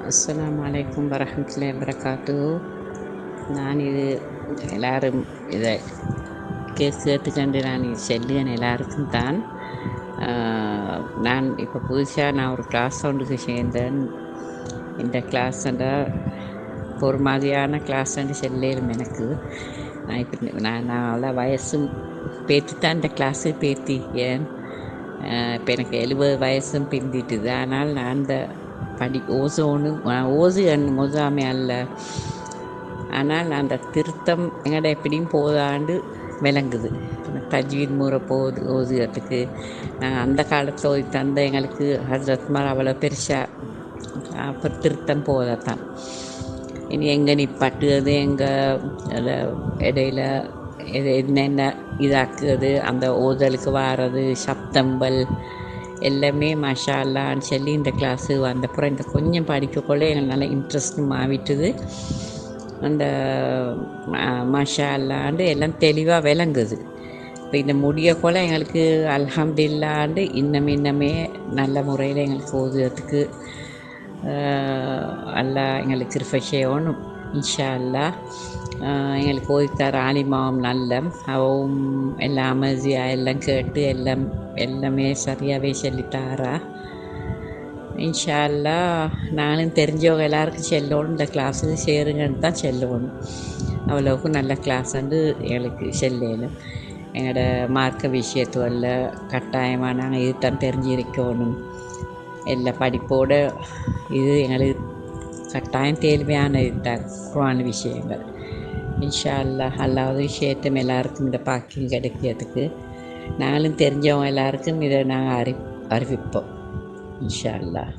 அஸ்ஸலாமு அலைக்கும் வரஹ்மத்துல்லாஹி வபரகாத்துஹு. நான் இது எல்லாரும் இதை கேட்டுக்கண்டு நான் இது சொல்லுவேன் எல்லாருக்கும் தான். நான் இப்போ புதுசாக ஒரு கிளாஸ் ஒன்றுக்கு சேர்ந்தேன். இந்த கிளாஸ்ன்ற ஒரு மாதிரியான கிளாஸ்ன்னு சொல்லும் எனக்கு. நான் நல்லா வயசும் பேத்தி தான் இந்த கிளாஸு பேத்திக்கேன். இப்போ எனக்கு 70 வயசும் பிந்திட்டுது. ஆனால் நான் இந்த ஓசு முதாமே அல்ல. ஆனால் நான் அந்த திருத்தம் எங்கள்ட எப்படியும் போதாண்டு விளங்குது. தஜ்வீத் முறை போகுது ஓதுகிறதுக்கு. நாங்கள் அந்த காலத்தில் ஓதி தந்த எங்களுக்கு ஹஜ்ரத்மார் அவ்வளோ பெருசாக அப்புறம் திருத்தம் போதத்தான். இனி எங்கே நிப்பாட்டுறது, எங்கே இடையில என்னென்ன இதாக்குறது, அந்த ஓதலுக்கு வாரது சப்தம்பல் எல்லாமே மாஷா அல்லான்னு சொல்லி இந்த கிளாஸு வந்தப்புறம் இந்த கொஞ்சம் படிக்கக்குள்ளே எங்களுக்கு நல்லா இன்ட்ரெஸ்ட்டும் ஆகிட்டுது. அந்த மாஷா அல்லாண்டு எல்லாம் தெளிவாக விளங்குது. இப்போ இந்த முடியக்குள்ள எங்களுக்கு அல்ஹம்துலில்லாஹ்ண்டு இன்னமே நல்ல முறையில் எங்களுக்கு ஓதுறதுக்கு அல்லாஹ் எங்களுக்கு கிருபை செய்யணும் இன்ஷா அல்லாஹ். எங்களுக்கு ஓதித்தர ஆலிமாவும் நல்ல அவவும் எல்லாம் அமைதியாக எல்லாம் கேட்டு எல்லாமே சரியாகவே சொல்லித்தாரா இன்ஷா அல்லாஹ். நானும் தெரிஞ்சவங்க எல்லாருக்கும் செல்லணும், இந்த கிளாஸுக்கு சேருங்கன்னு தான் செல்லணும். அவ்வளோக்கு நல்ல கிளாஸ் வந்து எங்களுக்கு செல்லணும். எங்களோட மார்க்க விஷயத்துல கட்டாயமாக நாங்கள் இதுதான் தெரிஞ்சிருக்கணும். எல்லா படிப்போடு இது எங்களுக்கு கட்டாயம் தேவையான இதுதான் குர்ஆன் விஷயங்கள். இன்ஷா அல்லாஹ் அல்லாஹ் விஷயத்தும் எல்லாருக்கும் இந்த பாக்கியம் கிடைக்கிறதுக்கு நாங்களும் தெரிஞ்சவங்க எல்லாருக்கும் இதை நாங்கள் அறிவிப்போம் இன்ஷா அல்லாஹ்.